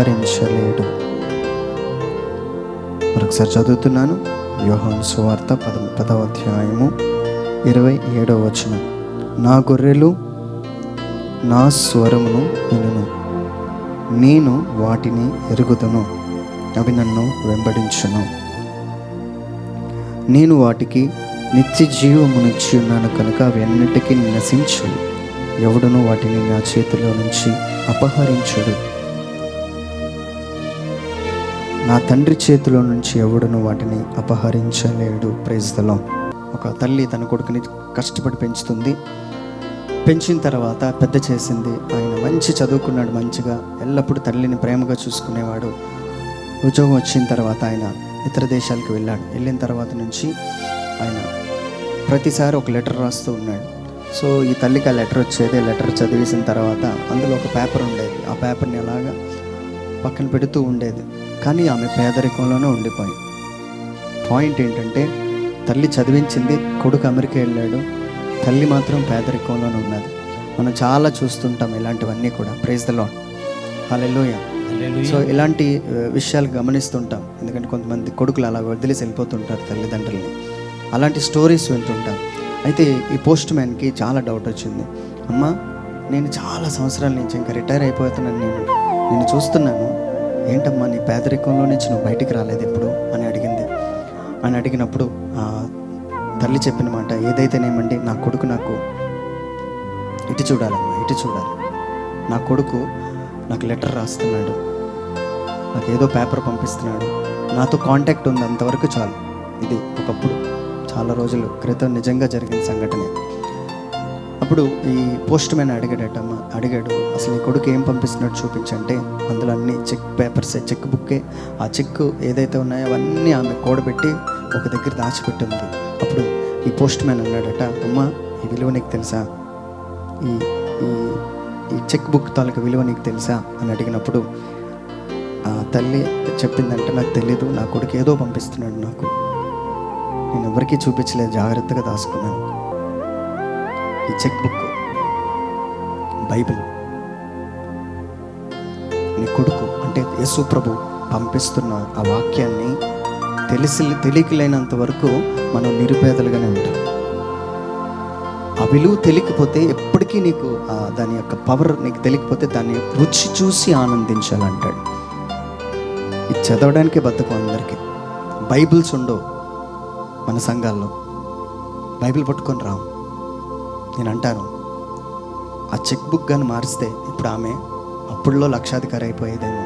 అపహరించలేడు. మరొకసారి చదువుతున్నాను. యోహాను సువార్త 10వ అధ్యాయము 27వ వచనం. నా గొర్రెలు నా స్వరమును వినును, నేను వాటిని ఎరుగుదును, అవి నన్ను వెంబడించును. నేను వాటికి నిత్య జీవమునిచ్చి ఉన్నాను కనుక అవి అన్నిటికీ నశించు, ఎవడును వాటిని నా చేతిలో నుంచి అపహరించడు. నా తండ్రి చేతిలో నుంచి ఎవడును వాటిని అపహరించలేడు. Praise the lord. ఒక తల్లి తన కొడుకుని కష్టపడి పెంచుతుంది. పెంచిన తర్వాత పెద్ద చేసింది. ఆయన మంచి చదువుకున్నాడు, మంచిగా ఎల్లప్పుడూ తల్లిని ప్రేమగా చూసుకునేవాడు. ఉద్యోగం వచ్చిన తర్వాత ఆయన ఇతర దేశాలకు వెళ్ళాడు. వెళ్ళిన తర్వాత నుంచి ఆయన ప్రతిసారి ఒక లెటర్ రాస్తూ ఉన్నాడు. సో ఈ తల్లికి ఆ లెటర్ వచ్చేది. లెటర్ చదివేసిన తర్వాత అందులో ఒక పేపర్ ఉండేది. ఆ పేపర్ని అలాగా పక్కన పెడుతూ ఉండేది. కానీ ఆమె పేదరికంలోనే ఉండిపోయింది. పాయింట్ ఏంటంటే, తల్లి చదివించింది, కొడుకు అమెరికా వెళ్ళాడు, తల్లి మాత్రం పేదరికంలోనే ఉన్నది. మనం చాలా చూస్తుంటాం ఇలాంటివన్నీ కూడా. Praise the lord. Hallelujah. So ఇలాంటి విషయాలు గమనిస్తుంటాం. ఎందుకంటే కొంతమంది కొడుకులు అలా వదిలేసి వెళ్ళిపోతుంటారు తల్లిదండ్రులని. అలాంటి స్టోరీస్ వింటుంటాం. అయితే ఈ పోస్ట్ మ్యాన్కి చాలా డౌట్ వచ్చింది. అమ్మ, నేను చాలా సంవత్సరాల నుంచి ఇంకా రిటైర్ అయిపోతున్నాను, నేను చూస్తున్నాను, ఏంటమ్మా నీ పేదరికంలో నుంచి నువ్వు బయటికి రాలేదు ఎప్పుడు అని అడిగింది. అని అడిగినప్పుడు తల్లి చెప్పిన మాట ఏదైతేనేమండి, నా కొడుకు నాకు ఇటు చూడాలమ్మా, ఇటు చూడాలి. నా కొడుకు నాకు లెటర్ రాస్తున్నాడు, నాకు ఏదో పేపర్ పంపిస్తున్నాడు, నాతో కాంటాక్ట్ ఉంది, అంతవరకు చాలు. ఇది ఒకప్పుడు చాలా రోజుల క్రితం నిజంగా జరిగిన సంఘటన. అప్పుడు ఈ పోస్ట్ మ్యాన్ అడిగాడు, అసలు నీ కొడుకు ఏం పంపిస్తున్నాడు చూపించంటే, అందులో అన్ని చెక్ పేపర్సే, చెక్ బుక్కే. ఆ చెక్ ఏదైతే ఉన్నాయో అవన్నీ ఆమె కూడబెట్టి ఒక దగ్గర దాచిపెట్టింది. అప్పుడు ఈ పోస్ట్ మ్యాన్ అన్నాడట, అమ్మ ఈ విలువ నీకు తెలుసా, ఈ ఈ చెక్ బుక్ తాలూకు విలువ నీకు తెలుసా అని అడిగినప్పుడు ఆ తల్లి చెప్పిందంటే, నాకు తెలీదు, నా కొడుకు ఏదో పంపిస్తున్నాడు, నేను ఎవరికీ చూపించలేదు, జాగ్రత్తగా దాచుకున్నాను. ఈ చెక్ బుక్ బైబిల్ నీ కొడుకు అంటే యేసు ప్రభు పంపిస్తున్న ఆ వాక్యాన్ని తెలియలేనంత వరకు మనం నిరుపేదలుగానే ఉంటాం. ఆ విలువ తెలియకపోతే ఎప్పటికీ నీకు దాని యొక్క పవర్ నీకు తెలియకపోతే దాన్ని రుచి చూసి ఆనందించాలంటాడు. ఇది చదవడానికే బద్ధకం అందరికీ. బైబిల్స్ ఉండవు మన సంఘాల్లో. బైబిల్ పట్టుకొని రాము. నేను అంటాను, ఆ చెక్ బుక్ కానీ మారిస్తే ఇప్పుడు ఆమె అప్పుడులో లక్షాధికారి అయిపోయేదేమో.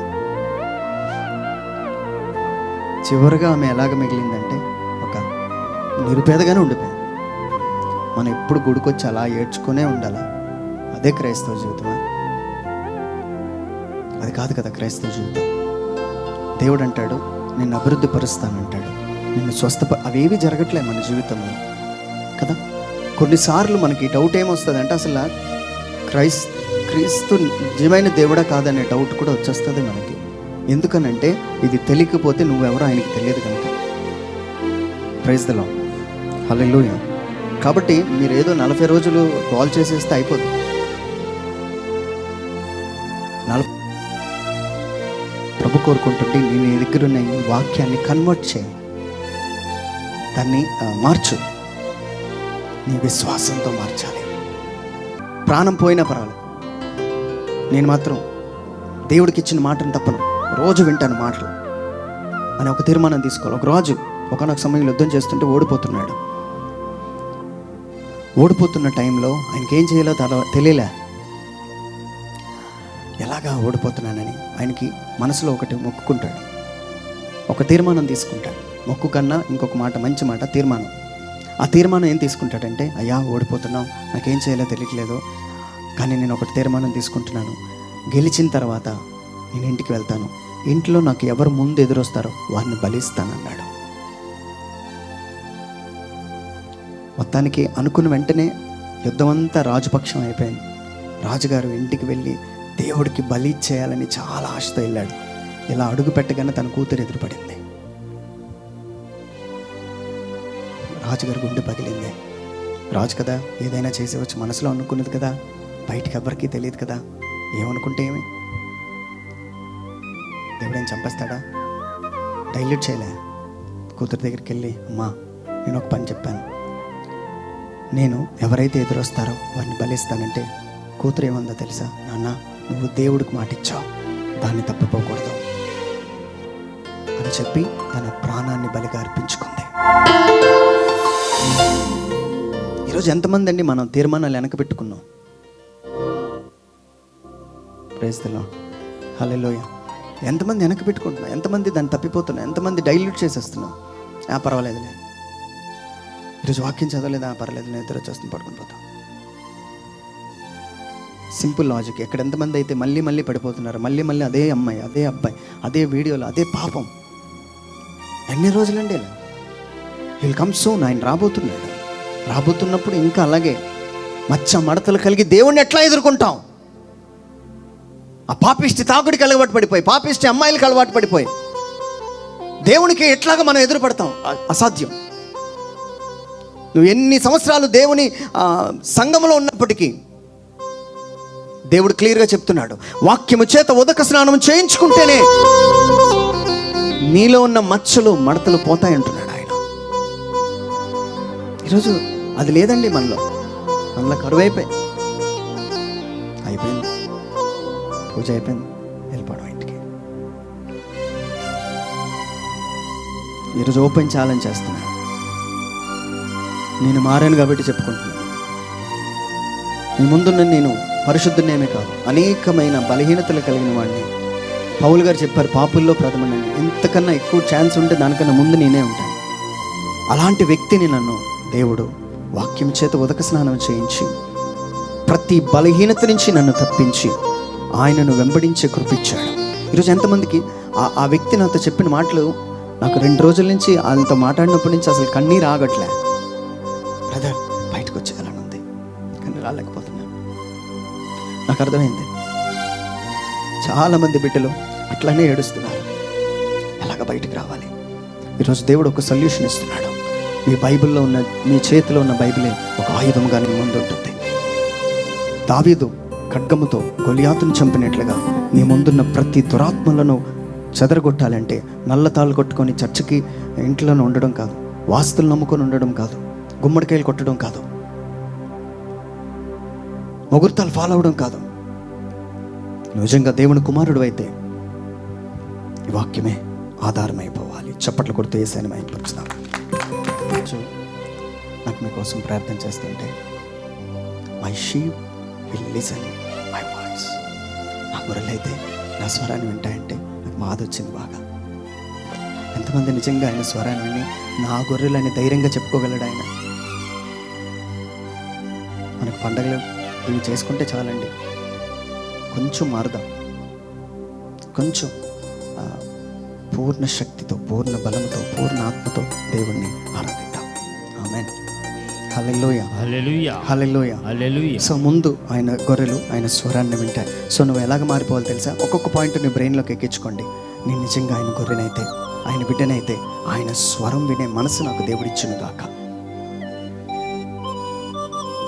చివరిగా ఆమె ఎలాగ మిగిలిందంటే ఒక నిరుపేదగానే ఉండిపోయింది. మనం ఎప్పుడు గుడికొచ్చి అలా ఏడ్చుకునే ఉండాలా? అదే క్రైస్తవ జీవితమా? అది కాదు కదా క్రైస్తవ జీవితం. దేవుడు అంటాడు, నిన్ను అభివృద్ధి పరుస్తానంటాడు, నిన్ను అవేవి జరగట్లే మన జీవితంలో కదా. కొన్నిసార్లు మనకి డౌట్ ఏమొస్తుంది అంటే, అసలు క్రీస్తు నిజమైన దేవుడా కాదనే డౌట్ కూడా వచ్చేస్తుంది మనకి. ఎందుకనంటే ఇది తెలియకపోతే నువ్వెవరో ఆయనకి తెలియదు కనుక. Praise the lord. హల్లెలూయా. కాబట్టి మీరు ఏదో 40 రోజులు కాల్ చేసేస్తే అయిపోదు. ప్రభు కోరుకుంటుంటే నీ దగ్గర ఉన్న ఈ వాక్యాన్ని కన్వర్ట్ చేయి, దాన్ని మార్చు. నీ విశ్వాసంతో మార్చాలి. ప్రాణం పోయినా పర్వాలేదు, నేను మాత్రం దేవుడికి ఇచ్చిన మాటను తప్పను, రోజు వింటాను మాటలు అని ఒక తీర్మానం తీసుకోవాలి. ఒక రాజు ఒకనొక సమయంలో యుద్ధం చేస్తుంటే ఓడిపోతున్న టైంలో ఆయనకి ఏం చేయాలో తెలియలే. ఎలాగా ఓడిపోతున్నానని ఆయనకి మనసులో ఒకటి మొక్కుకుంటాడు, ఒక తీర్మానం తీసుకుంటాడు. మొక్కు కన్నా ఇంకొక మాట, మంచి మాట, తీర్మానం. ఆ తీర్మానం ఏం తీసుకుంటాడంటే, అయ్యా ఓడిపోతున్నావు, నాకేం చేయాలో తెలియట్లేదు, కానీ నేను ఒకటి తీర్మానం తీసుకుంటున్నాను, గెలిచిన తర్వాత నేను ఇంటికి వెళ్తాను, ఇంట్లో నాకు ఎవరు ముందు ఎదురొస్తారో వారిని బలిస్తానన్నాడు. మొత్తానికి అనుకున్న వెంటనే యుద్ధం అంతా రాజుపక్షం అయిపోయింది. రాజుగారు ఇంటికి వెళ్ళి దేవుడికి బలి చేయాలని చాలా ఆశతో వెళ్ళాడు. ఇలా అడుగు పెట్టగానే తన కూతురు ఎదురుపడింది. రాజుగారి గుండె పగిలింది. రాజు కదా, ఏదైనా చేసేవచ్చు, మనసులో అనుకున్నది కదా, బయటికి ఎవరికీ తెలియదు కదా, ఏమనుకుంటే ఏమి. దేవుడేం చంపేస్తాడా? డైల్యూట్ చేయలే. కూతురు దగ్గరికి వెళ్ళి, అమ్మా నేను ఒక పని చెప్పాను, నేను ఎవరైతే ఎదురొస్తారో వారిని బలిస్తానంటే కూతురు ఏమందో తెలుసా? నాన్న, నువ్వు దేవుడికి మాటిచ్చావు, దాన్ని తప్పిపోకూడదు అని చెప్పి తన ప్రాణాన్ని బలిగా అర్పించుకుంది. ఈరోజు ఎంతమంది అండి మనం తీర్మానాలు వెనక పెట్టుకున్నాం? ప్రైజ్ ది లార్డ్, హల్లెలూయా. ఎంతమంది వెనక పెట్టుకుంటున్నాం? ఎంతమంది దాన్ని తప్పిపోతున్నాం? ఎంతమంది డైల్యూట్ చేసేస్తున్నాం? పర్వాలేదులే, ఈరోజు వాక్యం చదవలేదా? పర్వాలేదు, నేను ఇద్దరు వచ్చేస్తుంది, పడుకుని పోతాం. Simple logic. ఎక్కడ ఎంతమంది అయితే మళ్ళీ మళ్ళీ పడిపోతున్నారు, మళ్ళీ మళ్ళీ అదే అమ్మాయి, అదే అబ్బాయి, అదే వీడియోలు, అదే పాపం. ఎన్ని రోజులండి ఇలా? Will come soon. ఆయన రాబోతున్నాడు. రాబోతున్నప్పుడు ఇంకా అలాగే మచ్చ మడతలు కలిగి దేవుణ్ణి ఎట్లా ఎదుర్కొంటాం? ఆ పాపిష్టి తాగుడికి అలవాటు పడిపోయి, పాపిష్టి అమ్మాయిలకు అలవాటు పడిపోయి దేవునికి ఎట్లాగా మనం ఎదురుపడతాం? అసాధ్యం. నువ్వు ఎన్ని సంవత్సరాలు దేవుని సంఘంలో ఉన్నప్పటికీ దేవుడు క్లియర్గా చెప్తున్నాడు, వాక్యము చేత ఉదక స్నానం చేయించుకుంటేనే నీలో ఉన్న మచ్చలు మడతలు పోతాయంటున్నాడు ఆయన. ఈరోజు అది లేదండి మనలో కరువు అయిపోయింది. పూజ అయిపోయింది, వెళ్ళిపోవడం ఇంటికి. ఈరోజు ఓపెన్ ఛాలెంజ్ చేస్తున్నాను. నేను మారాను కాబట్టి చెప్పుకుంటున్నాను. మీ ముందున్న నేను పరిశుద్ధునేమే కాదు, అనేకమైన బలహీనతలు కలిగిన వాడిని. పౌలు గారు చెప్పారు, పాపుల్లో ప్రథమనని. ఎంతకన్నా ఎక్కువ ఛాన్స్ ఉంటే దానికన్నా ముందు నేనే ఉంటాను. అలాంటి వ్యక్తిని నన్ను దేవుడు వాక్యం చేత ఉదక స్నానం చేయించి ప్రతి బలహీనత నుంచి నన్ను తప్పించి ఆయనను వెంబడించే కృపించాడు. ఈరోజు ఎంతమందికి ఆ వ్యక్తి నాతో చెప్పిన మాటలు, నాకు 2 రోజుల నుంచి ఆయనతో మాట్లాడినప్పటి నుంచి అసలు కన్నీరు ఆగట్లే. బ్రదర్, బయటకు వచ్చేయాలని ఉంది కానీ రాలేకపోతున్నాను. నాకు అర్థమైంది, చాలామంది బిడ్డలు అట్లనే ఏడుస్తున్నారు. ఎలాగ బయటికి రావాలి? ఈరోజు దేవుడు ఒక సొల్యూషన్ ఇస్తున్నాడు. మీ బైబిల్లో ఉన్న, మీ చేతిలో ఉన్న బైబిలే ఒక ఆయుధంగా నీ ముందు ఉంటుంది. దావీదు ఖడ్గముతో గొలియాతును చంపినట్లుగా నీ ముందున్న ప్రతి దురాత్మలను చెదరగొట్టాలంటే నల్లతాళ్ళు కొట్టుకొని చర్చికి ఇంట్లోనే ఉండడం కాదు, వాస్తులు నమ్ముకొని ఉండడం కాదు, గుమ్మడికాయలు కొట్టడం కాదు, ముహూర్తాలు ఫాలో అవడం కాదు. నిజంగా దేవుని కుమారుడు అయితే ఈ వాక్యమే ఆధారమైపోవాలి. చప్పట్లు కొడుతూ యేసయ్యని మహిమపరుస్తాం. నాకు మీకోసం ప్రార్థన చేస్తుంటే, my sheep will listen my voice. నా గొర్రెలు అయితే నా స్వరాన్ని వింటాయంటే నాకు బాధ వచ్చింది బాగా. ఎంతమంది నిజంగా ఆయన స్వరాన్ని విని నా గొర్రెలని ధైర్యంగా చెప్పుకోగలడు ఆయన? మనకు పండగలు ఇవి చేసుకుంటే చాలండి, కొంచెం మారుదాం, కొంచెం పూర్ణ శక్తితో, పూర్ణ బలంతో, పూర్ణ ఆత్మతో దేవుణ్ణి ఆరాధిద్దాం. ఆమేన్. హల్లెలూయా, హల్లెలూయా, హల్లెలూయా, హల్లెలూయా. సో ముందు ఆయన గొర్రెలు ఆయన స్వరాన్ని వింటాయి. సో నువ్వు ఎలాగ మారిపోవాలి తెలుసా? ఒక్కొక్క పాయింట్ నీ బ్రెయిన్లోకి ఎక్కించుకోండి. నేను నిజంగా ఆయన గొర్రెనైతే, ఆయన బిడ్డనైతే, ఆయన స్వరం వినే మనసు నాకు దేవుడిచ్చును గాక.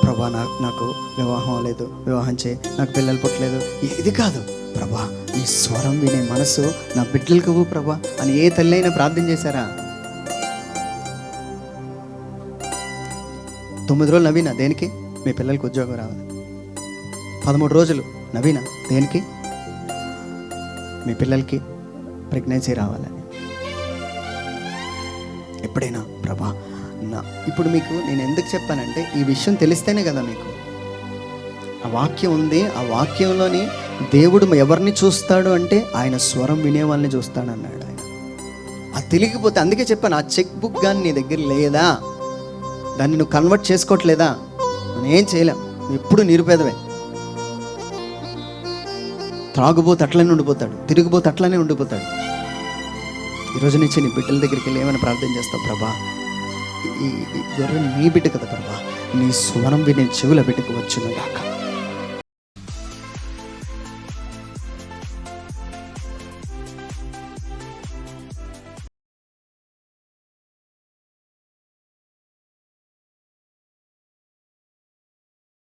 ప్రభా, నాకు వివాహం లేదు, వివాహం చేయి, నాకు పిల్లలు పుట్టలేదు, ఇది కాదు ప్రభా, నీ స్వరం వినే మనసు నా బిడ్డలకు ప్రభా అని ఏ తల్లి అయినా ప్రార్థన చేశారా? 9 రోజులు నవీన దేనికి? మీ పిల్లలకి ఉద్యోగం రావాలి. 13 రోజులు నవీన దేనికి? మీ పిల్లలకి ప్రెగ్నెన్సీ రావాలని. ఎప్పుడైనా ప్రభా ఇప్పుడు మీకు నేను ఎందుకు చెప్పానంటే, ఈ విషయం తెలిస్తేనే కదా మీకు ఆ వాక్యం ఉంది. ఆ వాక్యంలోని దేవుడు ఎవరిని చూస్తాడు అంటే ఆయన స్వరం వినే వాళ్ళని చూస్తాడు అన్నాడు ఆయన. అది తెలియకపోతే అందుకే చెప్పాను, ఆ చెక్ బుక్ కానీ నీ దగ్గర లేదా, దాన్ని నువ్వు కన్వర్ట్ చేసుకోవట్లేదా, మనం ఏం చేయలేం. ఎప్పుడు నిరుపేదవే. త్రాగుబోతే అట్లనే ఉండిపోతాడు, తిరిగిపోతే అట్లనే ఉండిపోతాడు. ఈరోజు నుంచి నీ బిడ్డల దగ్గరికి వెళ్ళి ఏమైనా ప్రార్థన చేస్తావు? ప్రభా, ఈ గొర్రె నీ బిడ్డ కదా ప్రభా, నీ స్వరం వినే చెవుల బిడ్డకు వచ్చును గాక.